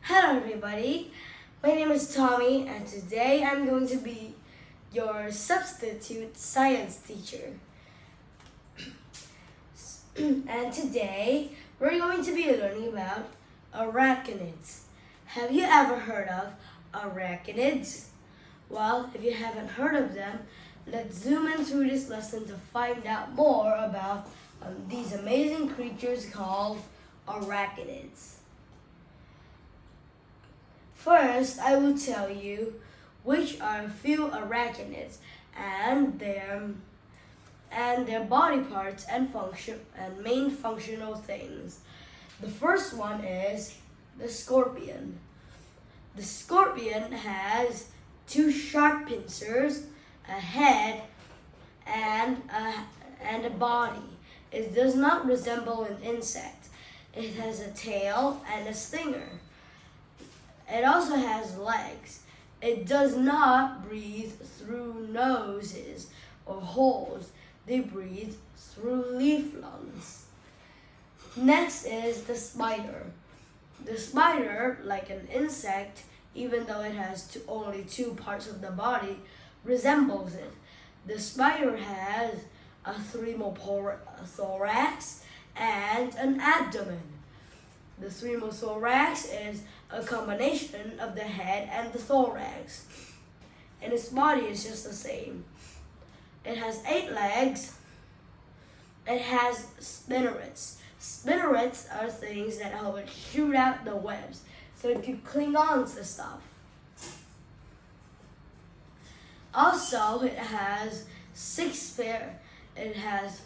Hello everybody, my name is Tommy and today I'm going to be your substitute science teacher. And today we're going to be learning about arachnids. Have you ever heard of arachnids? Well, if you haven't heard of them, let's zoom into this lesson to find out more about these amazing creatures called arachnids. First, I will tell you which are a few arachnids and their body parts and function and main functional things. The first one is the scorpion. The scorpion has two sharp pincers, a head, and a body. It does not resemble an insect. It has a tail and a stinger. It also has legs. It does not breathe through noses or holes. They breathe through leaf lungs. Next is the spider. The spider, like an insect, even though it has only two parts of the body, resembles it. The spider has a thorax and an abdomen. The thorax is a combination of the head and the thorax, and its body is just the same. It has 8 legs. It has spinnerets. Spinnerets are things that help it shoot out the webs, so it can cling on to stuff. Also, it has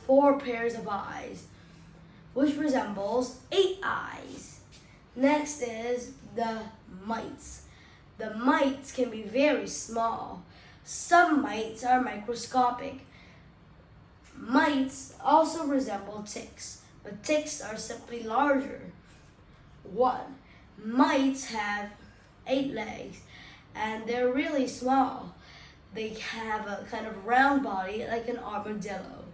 4 pairs of eyes, which resembles 8 eyes. Next is the mites. The mites can be very small. Some mites are microscopic. Mites also resemble ticks, but ticks are simply larger. 1. Mites have 8 legs, and they're really small. They have a kind of round body like an armadillo.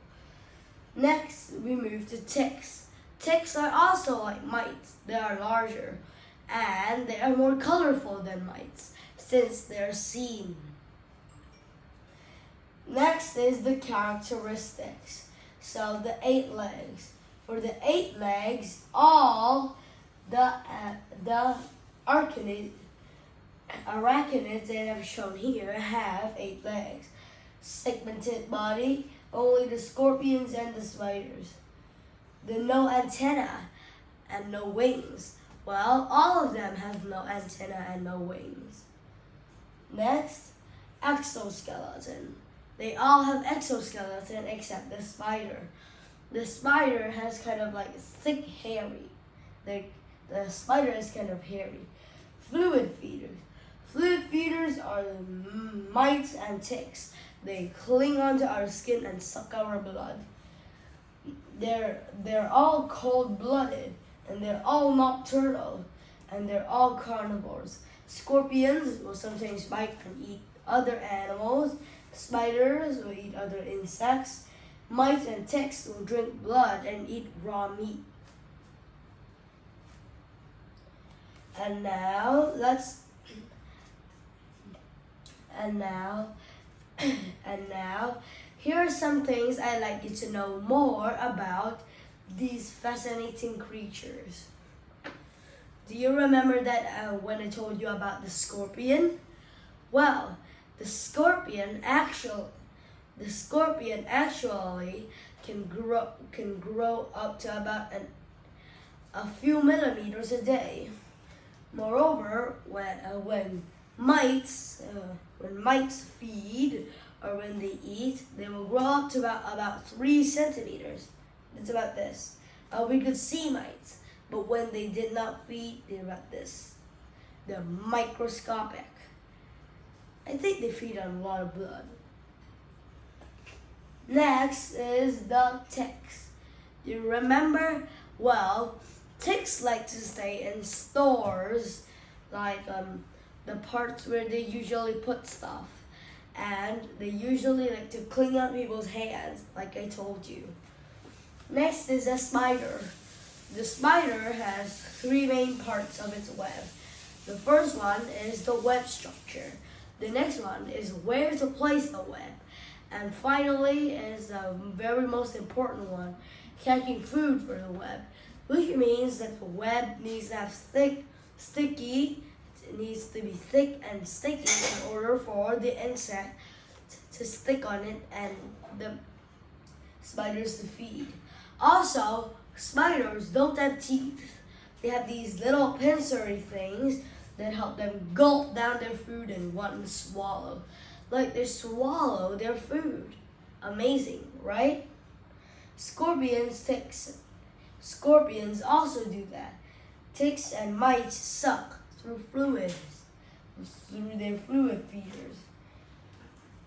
Next, we move to ticks. Ticks are also like mites. They are larger, and they are more colorful than mites since they're seen. Next is the characteristics. So the 8 legs. For the 8 legs, all the arachnids that I've shown here have 8 legs. Segmented body, only the scorpions and the spiders. The no antenna and no wings. Well, all of them have no antenna and no wings. Next, exoskeleton. They all have exoskeleton except the spider. The spider has kind of like thick hairy. The spider is kind of hairy. Fluid feeders. Fluid feeders are the mites and ticks. They cling onto our skin and suck our blood. They're all cold-blooded, and they're all nocturnal, and they're all carnivores. Scorpions will sometimes bite and eat other animals. Spiders will eat other insects. Mites and ticks will drink blood and eat raw meat. And now here are some things I'd like you to know more about these fascinating creatures. Do you remember that when I told you about the scorpion? Well, the scorpion actually can grow up to about a few millimeters a day. Moreover, when mites feed or when they eat, they will grow up to about 3 centimeters. It's about this. We could see mites, but when they did not feed, they're about this. They're microscopic. I think they feed on a lot of blood. Next is the ticks. You remember? Well, ticks like to stay in stores, like the parts where they usually put stuff. And they usually like to cling on people's hands, like I told you. Next is a spider. The spider has 3 main parts of its web. The first one is the web structure. The next one is where to place the web. And finally is the very most important one, catching food for the web, which means that the web needs to have it needs to be thick and sticky in order for the insect to stick on it and the spiders to feed. Also, spiders don't have teeth. They have these little pincery things that help them gulp down their food in one swallow. Like they swallow their food. Amazing, right? Scorpions also do that. Ticks and mites suck through their fluid feeders.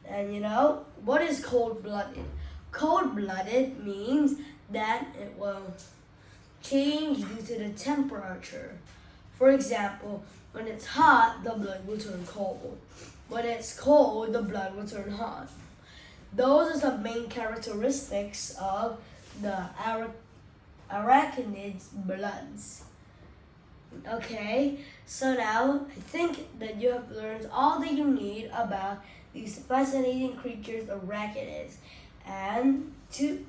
And you know, what is cold-blooded? Cold-blooded means that it will change due to the temperature. For example, when it's hot, the blood will turn cold. When it's cold, the blood will turn hot. Those are the main characteristics of the arachnids' bloods. Okay, so now I think that you have learned all that you need about these fascinating creatures, arachnids. And to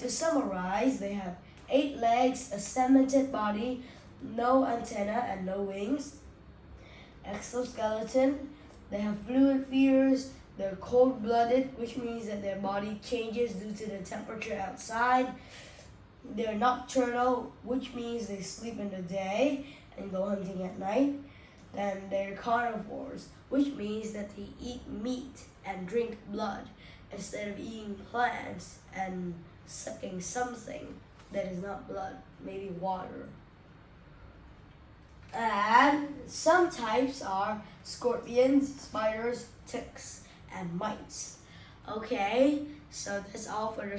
summarize, they have 8 legs, a cemented body, no antenna and no wings. Exoskeleton, they have fluid feeders, they're cold-blooded, which means that their body changes due to the temperature outside. They're nocturnal, which means they sleep in the day and go hunting at night. Then they're carnivores, which means that they eat meat and drink blood instead of eating plants and sucking something that is not blood, maybe water. And some types are scorpions, spiders, ticks, and mites. Okay, so that's all for the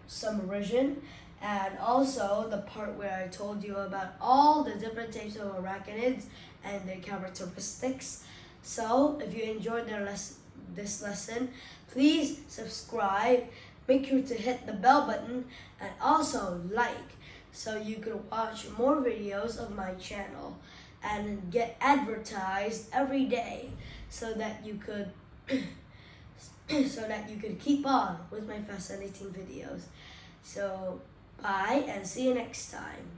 summarization. And also the part where I told you about all the different types of arachnids and their characteristics. So if you enjoyed this lesson, please subscribe, make sure to hit the bell button, and also like, so you can watch more videos of my channel and get advertised every day so that you could keep on with my fascinating videos. So bye and see you next time.